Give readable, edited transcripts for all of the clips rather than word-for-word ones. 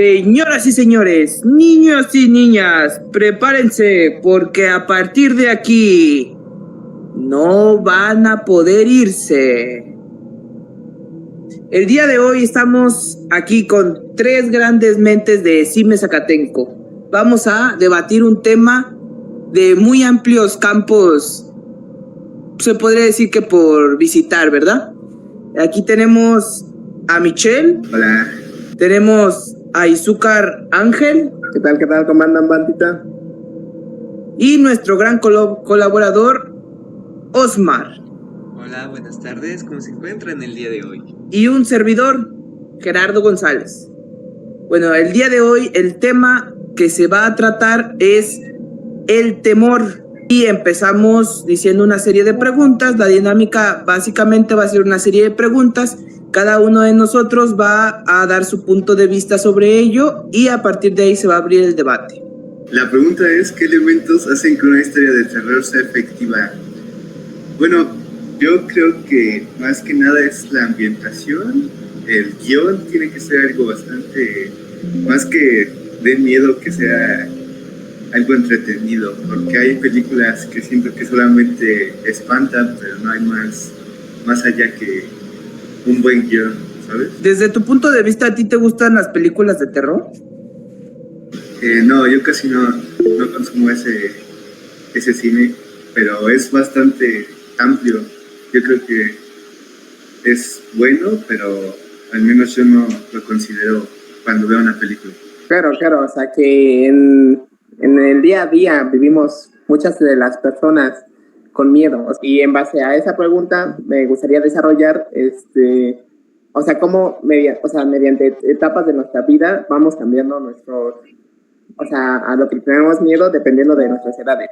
Señoras y señores, niños y niñas, prepárense porque a partir de aquí no van a poder irse. El día de hoy estamos aquí con tres grandes mentes de Cime Zacatenco. Vamos a debatir un tema de muy amplios campos, se podría decir que por visitar, ¿verdad? Aquí tenemos a Michelle. Hola. Tenemos a Izúcar Ángel. ¿Qué tal? ¿Cómo andan, bandita? Y nuestro gran colaborador, Osmar. Hola, buenas tardes. ¿Cómo se encuentran el día de hoy? Y un servidor, Gerardo González. Bueno, el día de hoy el tema que se va a tratar es el temor. Y empezamos diciendo una serie de preguntas. La dinámica básicamente va a ser una serie de preguntas. Cada uno de nosotros va a dar su punto de vista sobre ello y a partir de ahí se va a abrir el debate. La pregunta es, ¿qué elementos hacen que una historia de terror sea efectiva? Bueno, yo creo que más que nada es la ambientación. El guión tiene que ser algo bastante, más que de miedo, que sea algo entretenido, porque hay películas que siento que solamente espantan, pero no hay más allá que un buen guión, ¿sabes? Desde tu punto de vista, ¿a ti te gustan las películas de terror? No, yo casi no consumo ese cine, pero es bastante amplio. Yo creo que es bueno, pero al menos yo no lo considero cuando veo una película. Claro, o sea que en el día a día vivimos muchas de las personas con miedo, y en base a esa pregunta me gustaría desarrollar o sea, cómo mediante etapas de nuestra vida vamos cambiando a lo que tenemos miedo dependiendo de nuestras edades,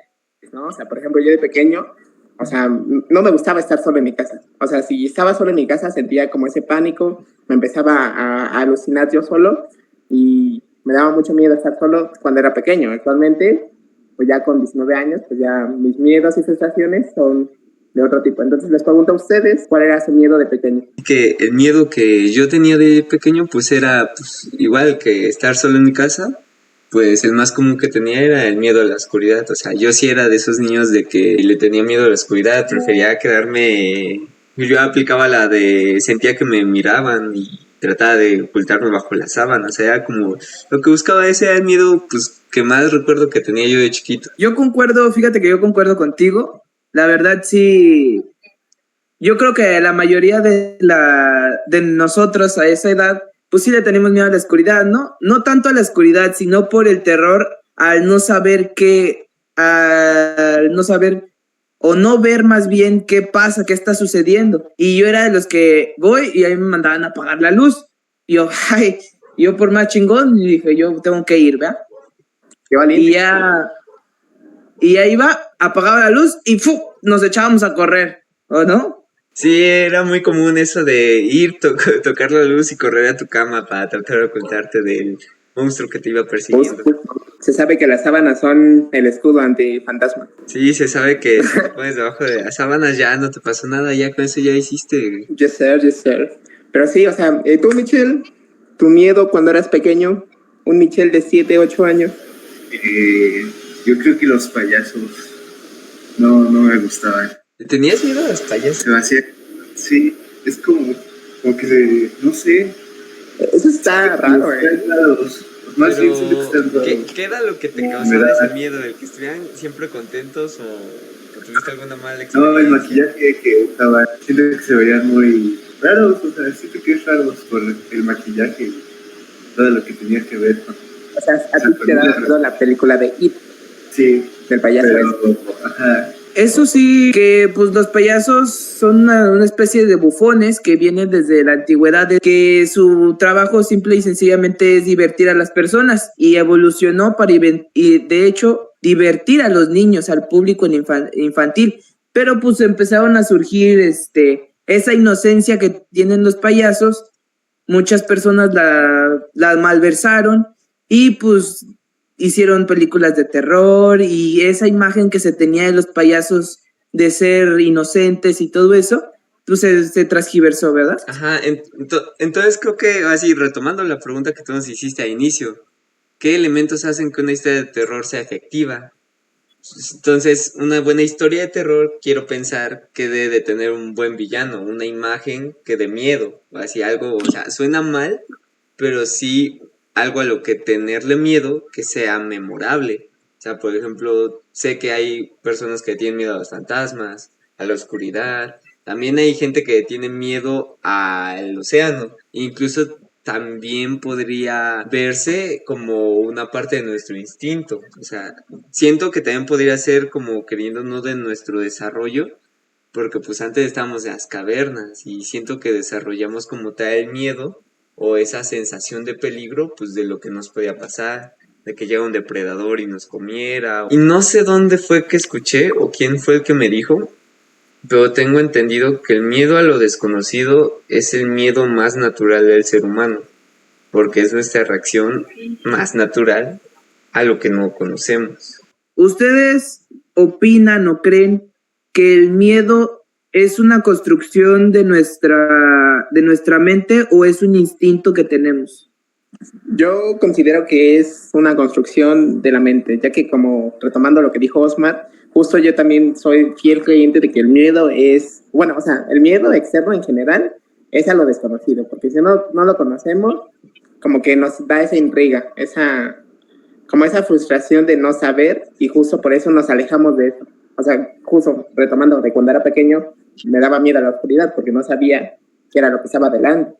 ¿no? O sea, por ejemplo, yo de pequeño, o sea, no me gustaba estar solo en mi casa. O sea, si estaba solo en mi casa sentía como ese pánico, me empezaba a alucinar yo solo y me daba mucho miedo estar solo cuando era pequeño. Actualmente, pues ya con 19 años, pues ya mis miedos y sensaciones son de otro tipo. Entonces les pregunto a ustedes, ¿cuál era su miedo de pequeño? Que el miedo que yo tenía de pequeño pues era pues, igual que estar solo en mi casa, pues el más común que tenía era el miedo a la oscuridad. O sea, yo sí era de esos niños de que le tenía miedo a la oscuridad, prefería quedarme. Yo aplicaba la de sentía que me miraban y trataba de ocultarme bajo la sábana. O sea, era como lo que buscaba, ese era el miedo pues que más recuerdo que tenía yo de chiquito. Yo concuerdo, fíjate que yo concuerdo contigo. La verdad sí, yo creo que la mayoría de nosotros a esa edad, pues sí le tenemos miedo a la oscuridad, ¿no? No tanto a la oscuridad, sino por el terror al no saber o no ver más bien qué pasa, qué está sucediendo. Y yo era de los que voy y ahí me mandaban a apagar la luz. Y yo por más chingón, y dije, yo tengo que ir, ¿verdad? Qué valiente. Y ahí va, apagaba la luz y ¡fu! Nos echábamos a correr, ¿o no? Sí, era muy común eso de ir, tocar la luz y correr a tu cama para tratar de ocultarte del monstruo que te iba persiguiendo. Se sabe que las sábanas son el escudo antifantasma. Sí, se sabe que si te pones debajo de las sábanas ya no te pasó nada, ya con eso ya hiciste. Yes, sir. Pero sí, o sea, tú, Michelle, tu miedo cuando eras pequeño, un Michelle de 7, 8 años. Yo creo que los payasos no me gustaban. ¿Tenías miedo a los payasos? Se me hacía, sí, es como que no sé. Eso está raro, Más bien siento que están raros. ¿Qué era lo que te causaba ese miedo? ¿El que estuvieran siempre contentos o tuviste alguna mala experiencia? No, el maquillaje que usaban, siento que se veían muy raros, o sea, siento que es raro por el maquillaje y todo lo que tenía que ver con... O sea, a ti te da miedo la película de It. Sí. Del payaso. Ajá. Eso sí, que pues los payasos son una especie de bufones que vienen desde la antigüedad, que su trabajo simple y sencillamente es divertir a las personas y evolucionó para y de hecho divertir a los niños, al público infantil, pero pues empezaron a surgir esa inocencia que tienen los payasos, muchas personas la malversaron y pues hicieron películas de terror y esa imagen que se tenía de los payasos de ser inocentes y todo eso, pues se transgiversó, ¿verdad? Ajá, entonces creo que, así, retomando la pregunta que tú nos hiciste al inicio, ¿qué elementos hacen que una historia de terror sea efectiva? Entonces, una buena historia de terror, quiero pensar que debe de tener un buen villano, una imagen que dé miedo, así algo, o sea, suena mal, pero sí algo a lo que tenerle miedo que sea memorable. O sea, por ejemplo, sé que hay personas que tienen miedo a los fantasmas, a la oscuridad. También hay gente que tiene miedo al océano. Incluso también podría verse como una parte de nuestro instinto. O sea, siento que también podría ser como queriéndonos de nuestro desarrollo, porque pues antes estábamos en las cavernas y siento que desarrollamos como tal el miedo o esa sensación de peligro, pues de lo que nos podía pasar, de que llega un depredador y nos comiera. Y no sé dónde fue que escuché o quién fue el que me dijo, pero tengo entendido que el miedo a lo desconocido es el miedo más natural del ser humano, porque es nuestra reacción más natural a lo que no conocemos. ¿Ustedes opinan o creen que el miedo es una construcción de nuestra mente o es un instinto que tenemos? Yo considero que es una construcción de la mente, ya que como retomando lo que dijo Osmar, justo yo también soy fiel creyente de que el miedo es, bueno, o sea, el miedo externo en general es a lo desconocido, porque si no lo conocemos, como que nos da esa intriga, como esa frustración de no saber y justo por eso nos alejamos de eso. O sea, justo retomando de cuando era pequeño, me daba miedo a la oscuridad porque no sabía qué era lo que estaba delante.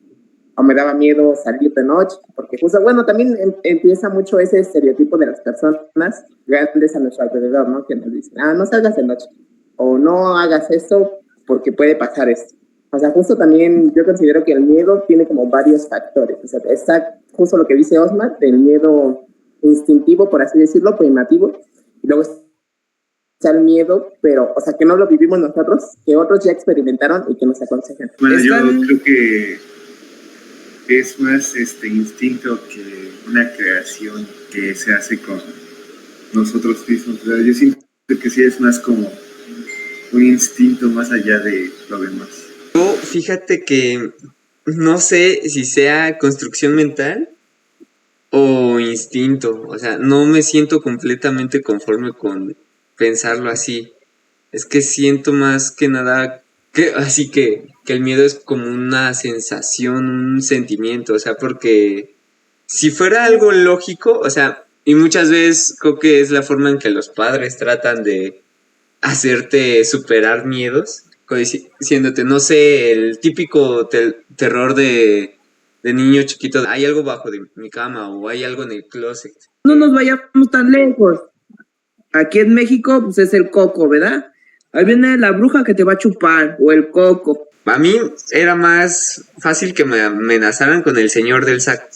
O me daba miedo salir de noche, porque justo, bueno, también empieza mucho ese estereotipo de las personas grandes a nuestro alrededor, ¿no? Que nos dicen, no salgas de noche, o no hagas esto porque puede pasar esto. O sea, justo también yo considero que el miedo tiene como varios factores. O sea, está justo lo que dice Osmar, del miedo instintivo, por así decirlo, primitivo, y luego está el miedo, pero, o sea, que no lo vivimos nosotros, que otros ya experimentaron y que nos aconsejan. Bueno, yo creo que es más instinto que una creación que se hace con nosotros mismos. O sea, yo siento que sí es más como un instinto más allá de lo demás. Yo, fíjate que no sé si sea construcción mental o instinto. O sea, no me siento completamente conforme con pensarlo así. Es que siento más que nada así que el miedo es como una sensación, un sentimiento. O sea, porque si fuera algo lógico, o sea, y muchas veces creo que es la forma en que los padres tratan de hacerte superar miedos, diciéndote, no sé, el típico terror de niño chiquito, hay algo bajo de mi cama o hay algo en el closet. No nos vayamos tan lejos. Aquí en México, pues es el coco, ¿verdad? Ahí viene la bruja que te va a chupar, o el coco. A mí era más fácil que me amenazaran con el señor del saco,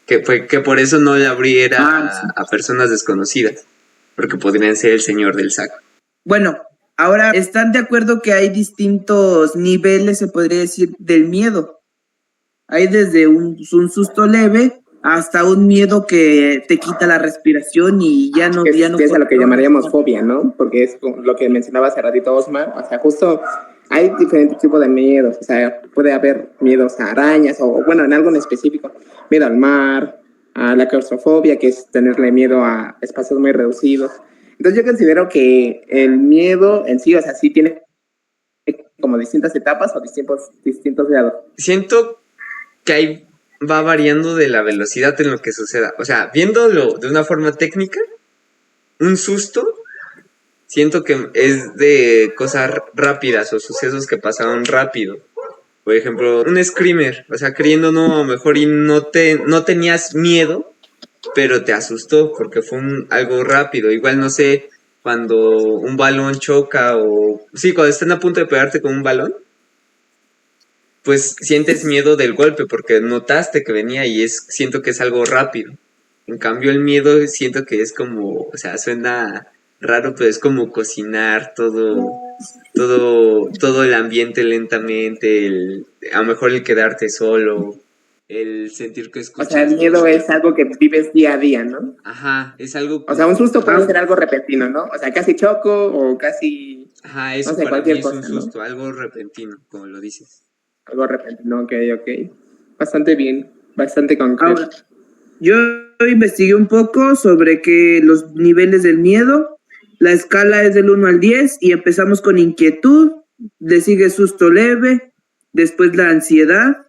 que por eso no le abriera Sí. a personas desconocidas, porque podrían ser el señor del saco. Bueno, ahora, ¿están de acuerdo que hay distintos niveles, se podría decir, del miedo? Hay desde un susto leve hasta un miedo que te quita la respiración y ya no... Es ya no a lo que llamaríamos fobia, ¿no? Porque es lo que mencionaba hace ratito Osmar. O sea, justo hay diferentes tipos de miedos. O sea, puede haber miedos a arañas o, bueno, en algo en específico, miedo al mar, a la claustrofobia, que es tenerle miedo a espacios muy reducidos. Entonces yo considero que el miedo en sí, o sea, sí tiene como distintas etapas o distintos grados. Siento que ahí va variando de la velocidad en lo que suceda. O sea, viéndolo de una forma técnica, un susto, siento que es de cosas rápidas o sucesos que pasaron rápido. Por ejemplo, un screamer, o sea, creyendo no, a lo mejor y no tenías miedo, pero te asustó porque fue algo rápido. Igual, no sé, cuando un balón choca o... Sí, cuando están a punto de pegarte con un balón, pues sientes miedo del golpe porque notaste que venía y siento que es algo rápido. En cambio el miedo siento que es como, o sea, suena raro, pero es como cocinar todo el ambiente lentamente, a lo mejor el quedarte solo, el sentir que escuchas. O sea, el miedo es algo que vives día a día, ¿no? Ajá, es algo... O sea, un susto puede ser algo repentino, ¿no? O sea, casi choco o casi Ajá, No eso sé, para mí cualquier es un cosa, ¿no? susto, algo repentino, como lo dices. Algo repentino, ok, ok. Bastante bien, bastante concreto. Ahora, yo investigué un poco sobre que los niveles del miedo, la escala es del 1 al 10 y empezamos con inquietud, le sigue susto leve, después la ansiedad,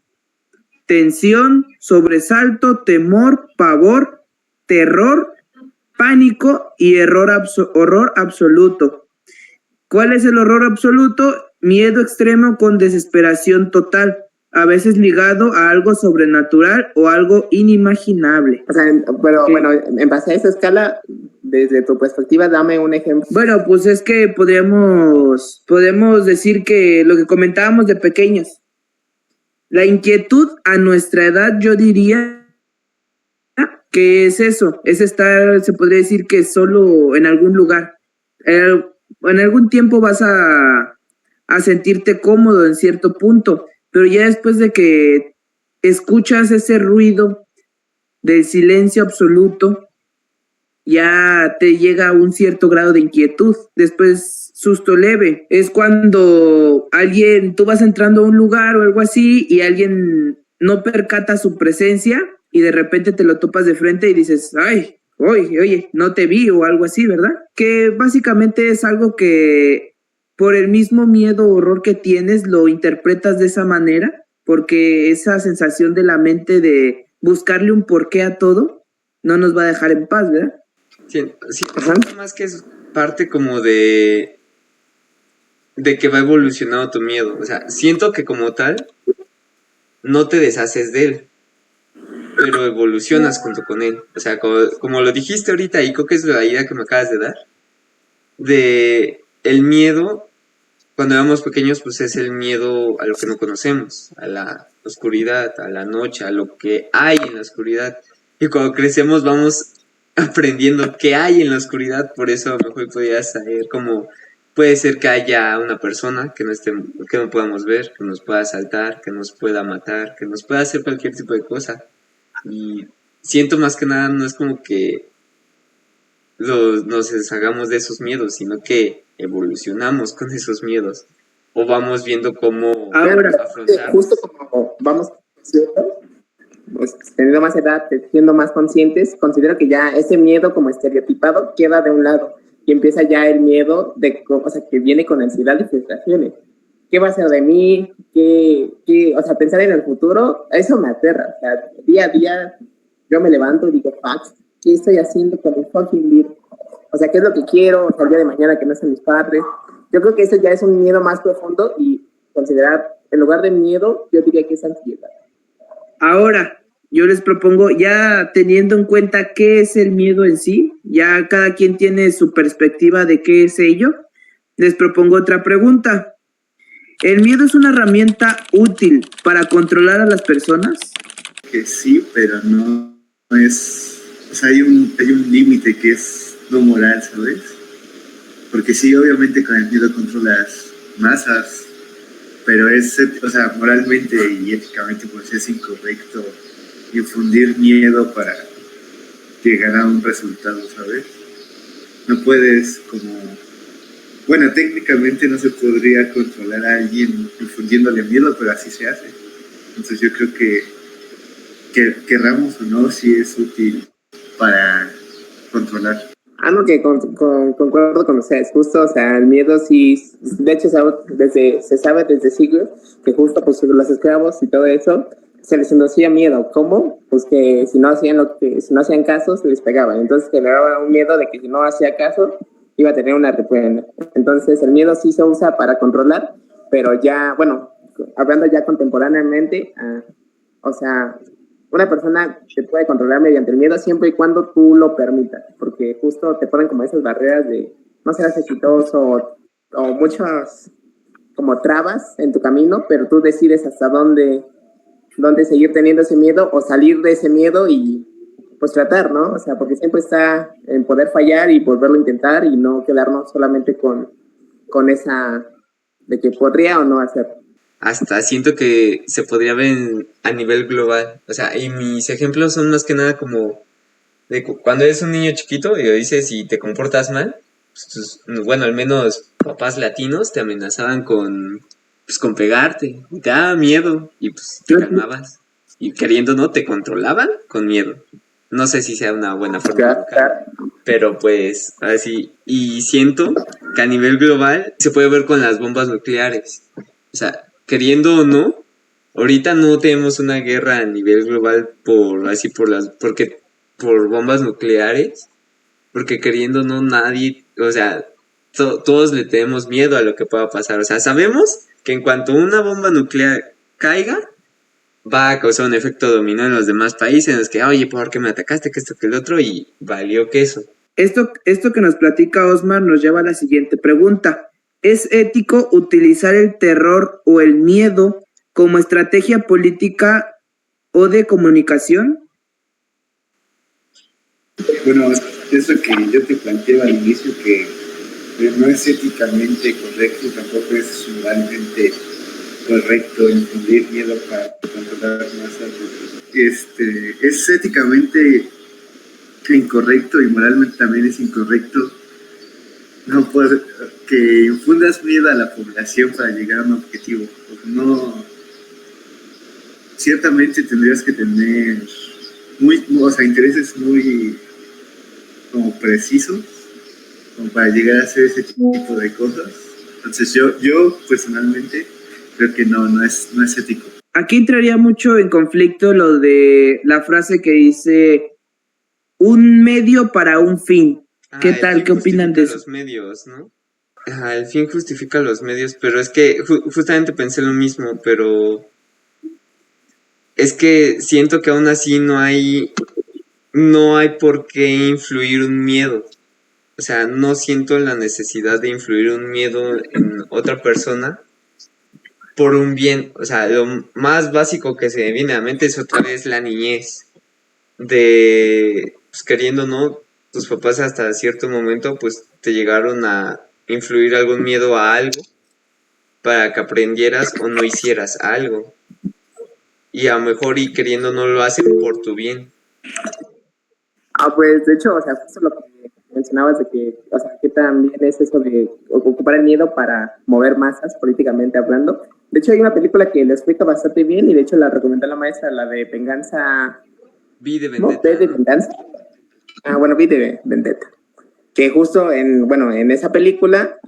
tensión, sobresalto, temor, pavor, terror, pánico y horror absoluto. ¿Cuál es el horror absoluto? Miedo extremo con desesperación total, a veces ligado a algo sobrenatural o algo inimaginable. O sea, pero Ok. bueno, en base a esa escala, desde tu perspectiva, dame un ejemplo. Bueno, pues es que podemos decir que lo que comentábamos de pequeños, la inquietud a nuestra edad, yo diría que es eso, es estar, se podría decir que solo en algún lugar. En algún tiempo vas a sentirte cómodo en cierto punto, pero ya después de que escuchas ese ruido del silencio absoluto, ya te llega un cierto grado de inquietud. Después, susto leve. Es cuando tú vas entrando a un lugar o algo así y alguien no percata su presencia y de repente te lo topas de frente y dices, ay, oye, no te vi o algo así, ¿verdad? Que básicamente es algo que por el mismo miedo o horror que tienes lo interpretas de esa manera, porque esa sensación de la mente de buscarle un porqué a todo no nos va a dejar en paz, ¿verdad? Ajá. Siento más que es parte como de que va evolucionando tu miedo. O sea, siento que como tal, no te deshaces de él, pero evolucionas junto con él. O sea, como lo dijiste ahorita, y creo que es la idea que me acabas de dar, de el miedo, cuando éramos pequeños, pues es el miedo a lo que no conocemos, a la oscuridad, a la noche, a lo que hay en la oscuridad. Y cuando crecemos vamos aprendiendo qué hay en la oscuridad, por eso a lo mejor podías saber cómo puede ser que haya una persona que no podamos ver, que nos pueda asaltar, que nos pueda matar, que nos pueda hacer cualquier tipo de cosa. Y siento más que nada, no es como que nos deshagamos de esos miedos, sino que evolucionamos con esos miedos o vamos viendo cómo Ahora, Justo afrontarlos. como vamos creciendo, pues, teniendo más edad, siendo más conscientes, considero que ya ese miedo como estereotipado queda de un lado y empieza ya el miedo o sea, que viene con ansiedad y frustraciones. ¿Qué va a ser de mí? O sea, pensar en el futuro, eso me aterra. O sea, día a día yo me levanto y digo, fuck, ¿qué estoy haciendo con el fucking virus? O sea, ¿qué es lo que quiero? O sea, el día de mañana que no sean mis padres. Yo creo que eso ya es un miedo más profundo y considerar, en lugar de miedo, yo diría que es ansiedad. ahora, yo les propongo, ya teniendo en cuenta qué es el miedo en sí, ya cada quien tiene su perspectiva de qué es ello, les propongo otra pregunta. ¿El miedo es una herramienta útil para controlar a las personas? Que sí, pero no es, o sea, hay un límite que es lo moral, ¿sabes? Porque sí, obviamente con el miedo controlas masas, pero o sea, moralmente y éticamente pues es incorrecto infundir miedo para llegar a un resultado, ¿sabes? No puedes bueno, técnicamente no se podría controlar a alguien infundiéndole miedo, pero así se hace. Entonces yo creo que querramos o no, sí es útil para controlar. No, que concuerdo con ustedes, justo, o sea, el miedo sí, de hecho se sabe desde siglos que justo pues los esclavos y todo eso se les inducía miedo. ¿Cómo? Pues que si no hacían caso se les pegaban, entonces generaba un miedo de que si no hacía caso iba a tener una reprimenda. Entonces el miedo sí se usa para controlar, pero ya, bueno, hablando ya contemporáneamente, o sea, una persona te puede controlar mediante el miedo siempre y cuando tú lo permitas, porque justo te ponen como esas barreras de no serás exitoso o muchas como trabas en tu camino, pero tú decides hasta dónde seguir teniendo ese miedo o salir de ese miedo y pues tratar, ¿no? O sea, porque siempre está en poder fallar y volverlo a intentar y no quedarnos solamente con esa de que podría o no hacerlo. Hasta siento que se podría ver a nivel global. O sea, y mis ejemplos son más que nada como de cuando eres un niño chiquito y le dices si te comportas mal, pues, bueno, al menos papás latinos te amenazaban con pegarte, y te daba miedo, y pues te calmabas. Y queriendo no, te controlaban con miedo. No sé si sea una buena forma de educar, pero pues así. Y siento que a nivel global se puede ver con las bombas nucleares. O sea, queriendo o no, ahorita no tenemos una guerra a nivel global por bombas nucleares, porque queriendo o no nadie, o sea, todos le tenemos miedo a lo que pueda pasar. O sea, sabemos que en cuanto una bomba nuclear caiga, va a causar un efecto dominó en los demás países, en los que, oye, ¿por qué me atacaste? Que esto, que el otro, y valió queso. Esto que nos platica Osmar nos lleva a la siguiente pregunta. ¿Es ético utilizar el terror o el miedo como estrategia política o de comunicación? Bueno, eso que yo te planteaba al inicio, que no es éticamente correcto, tampoco es moralmente correcto infundir miedo para controlar masas. Es éticamente incorrecto y moralmente también es incorrecto no poder, que infundas miedo a la población para llegar a un objetivo. No, ciertamente tendrías que tener intereses muy como precisos como para llegar a hacer ese tipo de cosas. Entonces yo personalmente creo que no es ético. Aquí entraría mucho en conflicto lo de la frase que dice un medio para un fin. ¿Qué tal? ¿Qué opinan de eso? Los medios, ¿no? El fin justifica los medios, pero es que justamente pensé lo mismo, pero es que siento que aún así no hay por qué influir un miedo. O sea, no siento la necesidad de influir un miedo en otra persona por un bien. O sea, lo más básico que se me viene a la mente es otra vez la niñez. De, pues queriendo o no, tus papás hasta cierto momento pues te llegaron a influir algún miedo a algo para que aprendieras o no hicieras algo. Y a lo mejor y queriendo no lo hacen por tu bien. Pues de hecho, o sea, justo lo que mencionabas de que, o sea, que también es eso de ocupar el miedo para mover masas políticamente hablando. De hecho, hay una película que lo explica bastante bien y de hecho la recomendó la maestra, la de Venganza. Vi de ¿No? Vendetta. ¿V de Venganza? Bueno, Vi de Vendetta. Que justo en esa película,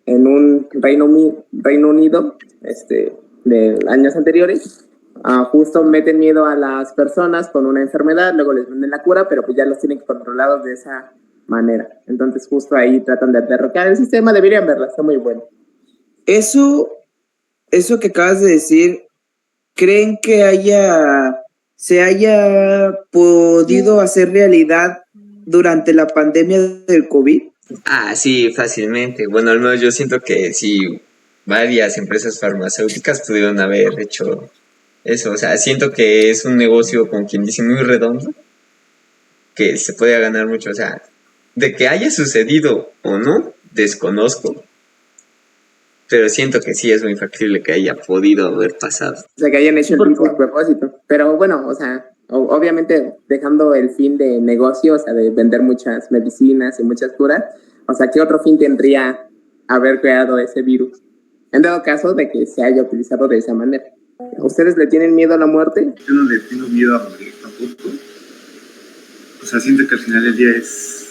en un Reino Unido, de años anteriores, justo meten miedo a las personas con una enfermedad, luego les venden la cura, pero pues ya los tienen controlados de esa manera. Entonces justo ahí tratan de derrocar el sistema, deberían verla, está muy bueno. Eso que acabas de decir, ¿creen que se haya podido hacer realidad durante la pandemia del COVID? Sí, fácilmente. Bueno, al menos yo siento que sí, varias empresas farmacéuticas pudieron haber hecho eso. O sea, siento que es un negocio, como quien dice, muy redondo, que se puede ganar mucho. O sea, de que haya sucedido o no, desconozco. Pero siento que sí es muy factible que haya podido haber pasado. O sea, que hayan hecho el mismo propósito. Pero bueno, o sea, obviamente dejando el fin de negocio, o sea, de vender muchas medicinas y muchas curas, o sea, ¿qué otro fin tendría haber creado ese virus? En dado caso de que se haya utilizado de esa manera. ¿Ustedes le tienen miedo a la muerte? Yo no le tengo miedo a morir tampoco. O sea, siento que al final del día es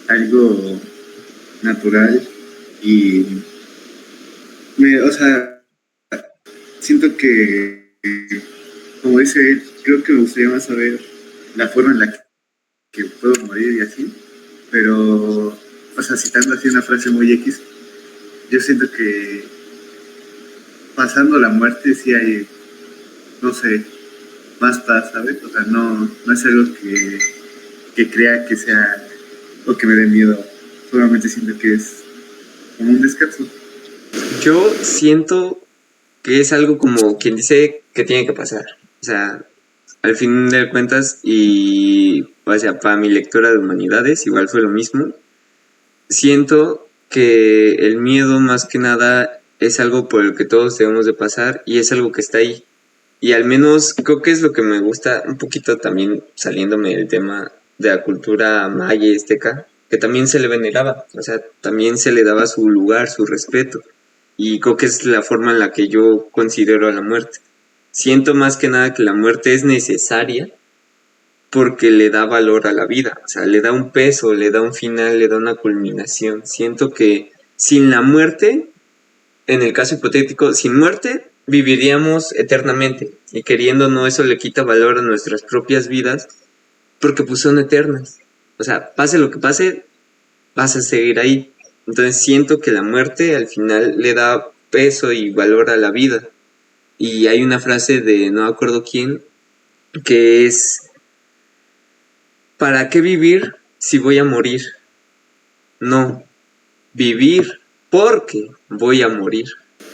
algo natural y o sea, siento que, como dice él, creo que me gustaría más saber la forma en la que puedo morir y así, pero, o sea, citando así una frase muy X, yo siento que pasando la muerte sí hay, no sé, más paz, ¿sabes? O sea, no es algo que crea que sea o que me dé miedo, solamente siento que es como un descanso. Yo siento que es algo como quien dice que tiene que pasar. O sea, al fin de cuentas, y o sea, para mi lectura de humanidades igual fue lo mismo. Siento que el miedo más que nada es algo por el que todos debemos de pasar y es algo que está ahí. Y al menos creo que es lo que me gusta un poquito también, saliéndome del tema de la cultura maya y azteca, que también se le veneraba, o sea, también se le daba su lugar, su respeto. Y creo que es la forma en la que yo considero a la muerte. Siento más que nada que la muerte es necesaria porque le da valor a la vida, o sea, le da un peso, le da un final, le da una culminación. Siento que sin la muerte, en el caso hipotético, sin muerte, viviríamos eternamente. Y queriendo no, eso le quita valor a nuestras propias vidas porque pues son eternas. O sea, pase lo que pase, vas a seguir ahí. Entonces siento que la muerte al final le da peso y valor a la vida. Y hay una frase de no me acuerdo quién, que es: ¿para qué vivir si voy a morir? No, vivir porque voy a morir.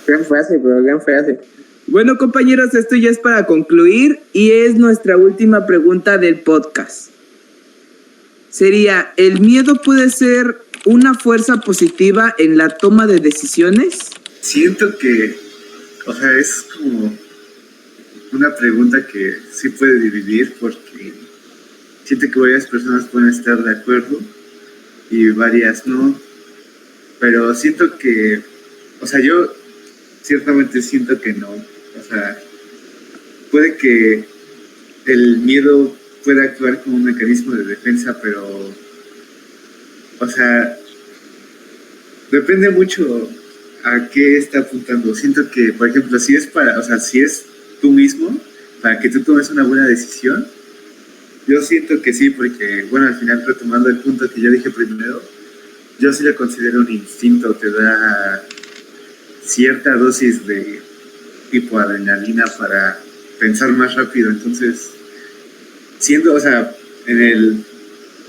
Gran frase, bro, gran frase. Bueno, compañeros, esto ya es para concluir y es nuestra última pregunta del podcast. Sería, ¿el miedo puede ser una fuerza positiva en la toma de decisiones? Siento que, o sea, es como una pregunta que sí puede dividir porque siento que varias personas pueden estar de acuerdo y varias no, pero siento que, o sea, yo ciertamente siento que no, o sea, puede que el miedo pueda actuar como un mecanismo de defensa, pero, o sea, depende mucho a qué está apuntando. Siento que, por ejemplo, si es para, o sea, si es tú mismo, para que tú tomes una buena decisión, yo siento que sí, porque, bueno, al final, retomando el punto que yo dije primero, yo sí lo considero un instinto, te da cierta dosis de tipo adrenalina para pensar más rápido. Entonces, siendo, o sea, en el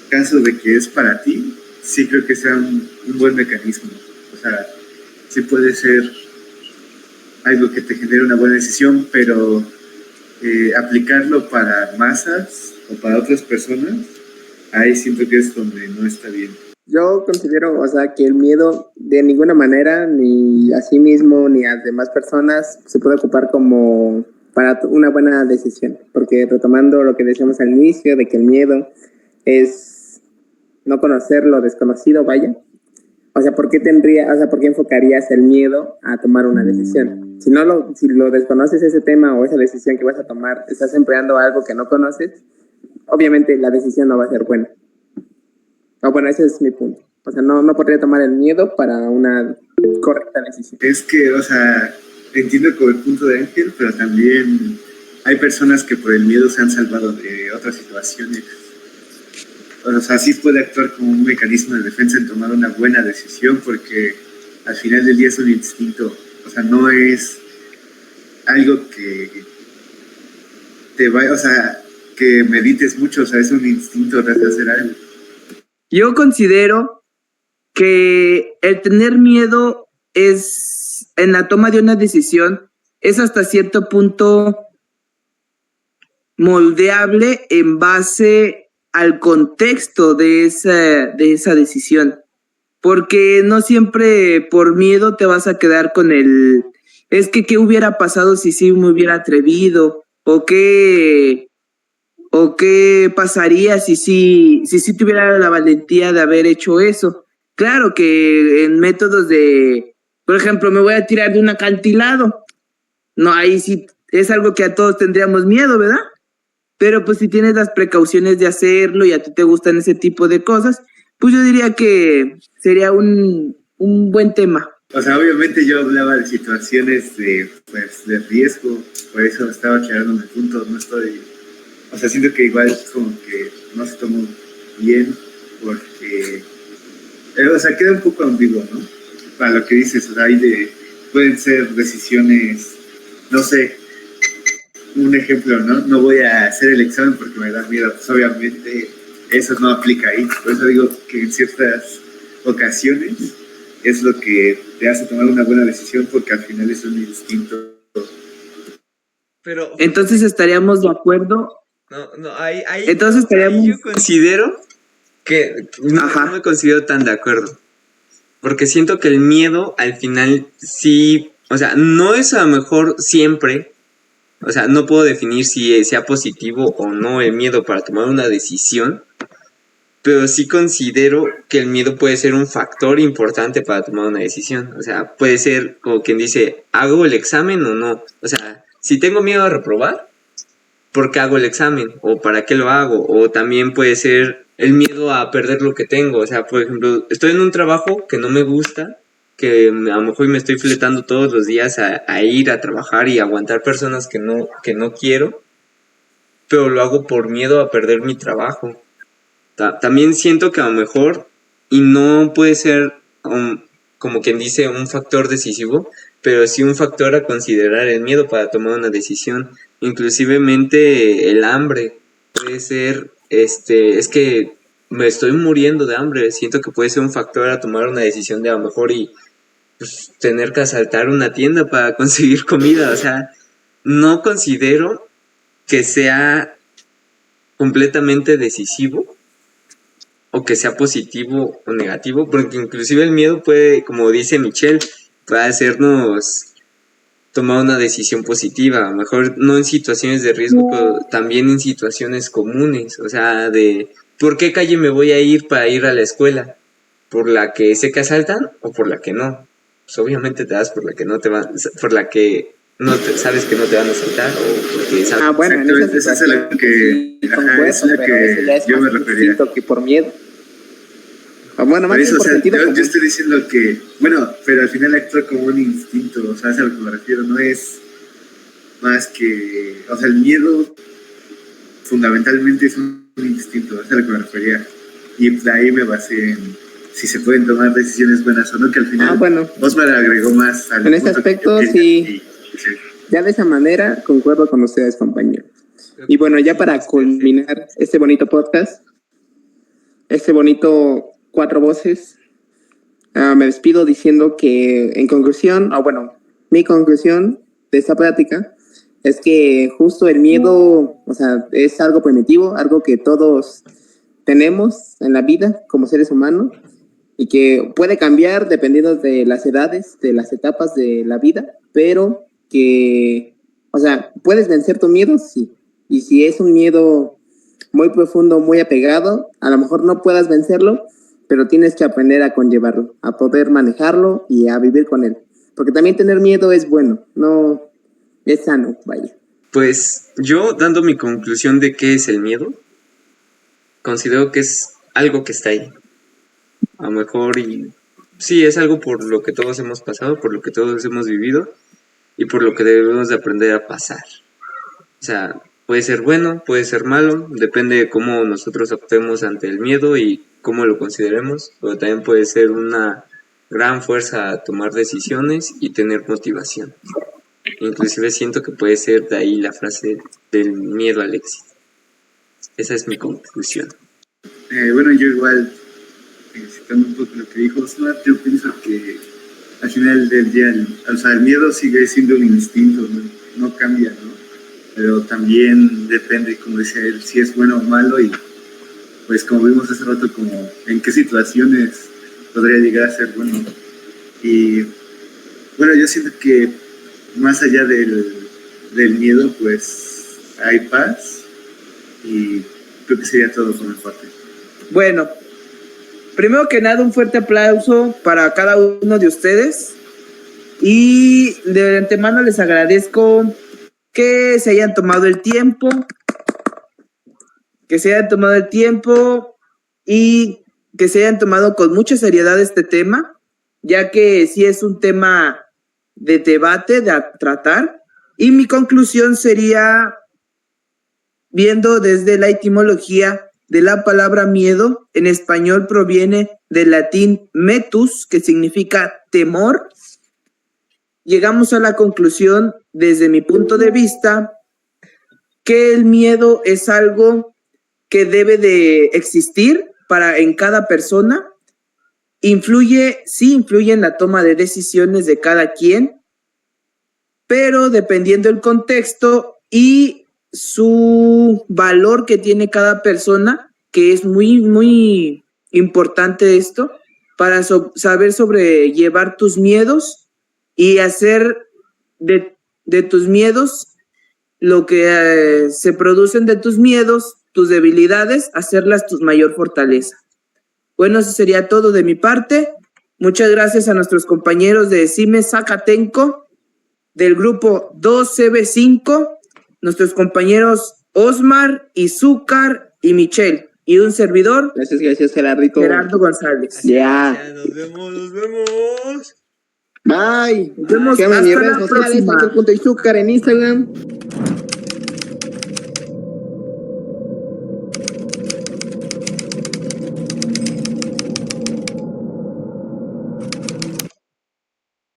caso de que es para ti, sí creo que sea un buen mecanismo. O sea, sí puede ser algo que te genere una buena decisión, pero aplicarlo para masas o para otras personas, ahí siento que es donde no está bien. Yo considero, o sea, que el miedo de ninguna manera, ni a sí mismo, ni a demás personas, se puede ocupar como para una buena decisión. Porque retomando lo que decíamos al inicio, de que el miedo es no conocer lo desconocido, vaya. O sea, ¿por qué enfocarías el miedo a tomar una decisión? Si lo desconoces ese tema o esa decisión que vas a tomar, estás empleando algo que no conoces, obviamente la decisión no va a ser buena. O bueno, ese es mi punto. O sea, no podría tomar el miedo para una correcta decisión. Es que, o sea, entiendo como el punto de Ángel, pero también hay personas que por el miedo se han salvado de otras situaciones. O sea, sí puede actuar como un mecanismo de defensa en tomar una buena decisión, porque al final del día es un instinto. O sea, no es algo que te vaya, o sea, que medites mucho. O sea, es un instinto de hacer algo. Yo considero que el tener miedo es, en la toma de una decisión, es hasta cierto punto moldeable en base al contexto de esa decisión. Porque no siempre por miedo te vas a quedar con es que qué hubiera pasado si sí me hubiera atrevido, o qué pasaría si tuviera la valentía de haber hecho eso. Claro que en métodos de, por ejemplo, me voy a tirar de un acantilado. No, ahí sí es algo que a todos tendríamos miedo, ¿verdad? Pero pues si tienes las precauciones de hacerlo y a ti te gustan ese tipo de cosas, pues yo diría que sería un buen tema. O sea, obviamente yo hablaba de situaciones de riesgo, por eso estaba aclarando mi punto, no estoy... O sea, siento que igual como que no se tomó bien porque... o sea, queda un poco ambiguo, ¿no? Para lo que dices, o sea, pueden ser decisiones, no sé, un ejemplo, ¿no? No voy a hacer el examen porque me da miedo. Pues obviamente eso no aplica ahí. Por eso digo que en ciertas ocasiones es lo que te hace tomar una buena decisión, porque al final es un instinto. Pero entonces estaríamos de acuerdo. Entonces yo considero que no me considero tan de acuerdo. Porque siento que el miedo al final sí, o sea, no es a lo mejor siempre, o sea, no puedo definir si sea positivo o no el miedo para tomar una decisión, pero sí considero que el miedo puede ser un factor importante para tomar una decisión. O sea, puede ser como quien dice, ¿hago el examen o no? O sea, si tengo miedo a reprobar, ¿por qué hago el examen? ¿O para qué lo hago? O también puede ser el miedo a perder lo que tengo. O sea, por ejemplo, estoy en un trabajo que no me gusta, que a lo mejor me estoy fletando todos los días a ir a trabajar y aguantar personas que no quiero, pero lo hago por miedo a perder mi trabajo. También siento que a lo mejor, y no puede ser como quien dice un factor decisivo, pero sí un factor a considerar el miedo para tomar una decisión. Inclusivemente el hambre puede ser, es que me estoy muriendo de hambre, siento que puede ser un factor a tomar una decisión de a lo mejor y pues, tener que asaltar una tienda para conseguir comida. O sea, no considero que sea completamente decisivo o que sea positivo o negativo, porque inclusive el miedo puede, como dice Michelle, puede hacernos tomar una decisión positiva, a lo mejor no en situaciones de riesgo, pero también en situaciones comunes, o sea, de ¿por qué calle me voy a ir para ir a la escuela? ¿Por la que sé que asaltan o por la que no? Pues obviamente te das por la que no te van, por la que no te, sabes que no te van a asaltar o porque sabes. Bueno, en esa Exactamente, esa es a situación la que, sí ajá, es concuerdo, la pero eso ya que es yo me más refería. instinto que por miedo. Bueno, más Por bien eso, o por sea, sentido yo común. estoy diciendo que, bueno, pero al final actúa como un instinto, o sea, es a lo que me refiero, no es más que, o sea, el miedo fundamentalmente es un instinto, es a lo que me refería. Y de ahí me basé en si se pueden tomar decisiones buenas o no, que al final Bueno, Osmar agregó más al en ese punto que aspecto yo sí, quería, sí. ya de esa manera concuerdo con ustedes, compañeros. Y bueno, ya para culminar este bonito podcast, este bonito Cuatro Voces, me despido diciendo que en conclusión, mi conclusión de esta plática es que justo el miedo, o sea, es algo primitivo, algo que todos tenemos en la vida como seres humanos y que puede cambiar dependiendo de las edades, de las etapas de la vida, pero que, o sea, puedes vencer tu miedo, sí. Y si es un miedo muy profundo, muy apegado, a lo mejor no puedas vencerlo, pero tienes que aprender a conllevarlo, a poder manejarlo y a vivir con él. Porque también tener miedo es bueno, no es sano, vaya. Pues yo, dando mi conclusión de qué es el miedo, considero que es algo que está ahí. A lo mejor y sí, es algo por lo que todos hemos pasado, por lo que todos hemos vivido y por lo que debemos de aprender a pasar. O sea, puede ser bueno, puede ser malo, depende de cómo nosotros optemos ante el miedo y cómo lo consideremos, pero también puede ser una gran fuerza a tomar decisiones y tener motivación. Inclusive siento que puede ser de ahí la frase del miedo al éxito. Esa es mi conclusión. Bueno, yo igual, citando un poco lo que dijo Osmar, yo pienso que al final del día, o sea, el miedo sigue siendo un instinto, no cambia, ¿no? Pero también depende, como decía él, si es bueno o malo y pues como vimos hace rato, como en qué situaciones podría llegar a ser bueno. Y bueno, yo siento que más allá del miedo, pues hay paz y creo que sería todo por mi parte. Bueno, primero que nada, un fuerte aplauso para cada uno de ustedes y de antemano les agradezco que se hayan tomado el tiempo, y que se hayan tomado con mucha seriedad este tema, ya que sí es un tema de debate, de tratar. Y mi conclusión sería, viendo desde la etimología de la palabra miedo, en español proviene del latín metus, que significa temor. Llegamos a la conclusión, desde mi punto de vista, que el miedo es algo que debe de existir en cada persona. Sí influye en la toma de decisiones de cada quien, pero dependiendo del contexto y su valor que tiene cada persona, que es muy, muy importante esto, para saber sobrellevar tus miedos y hacer de tus miedos lo que se producen de tus miedos, tus debilidades, hacerlas tu mayor fortaleza. Bueno, eso sería todo de mi parte. Muchas gracias a nuestros compañeros de CIME Zacatenco, del grupo 2CB5, nuestros compañeros Osmar, Izúcar y Michelle, y un servidor, Gracias, Gerardito. Gerardo González. Ya. Nos vemos. Bye. Nos vemos Síganme en mis hasta redes la sociales, próxima. Michael.Izúcar en Instagram.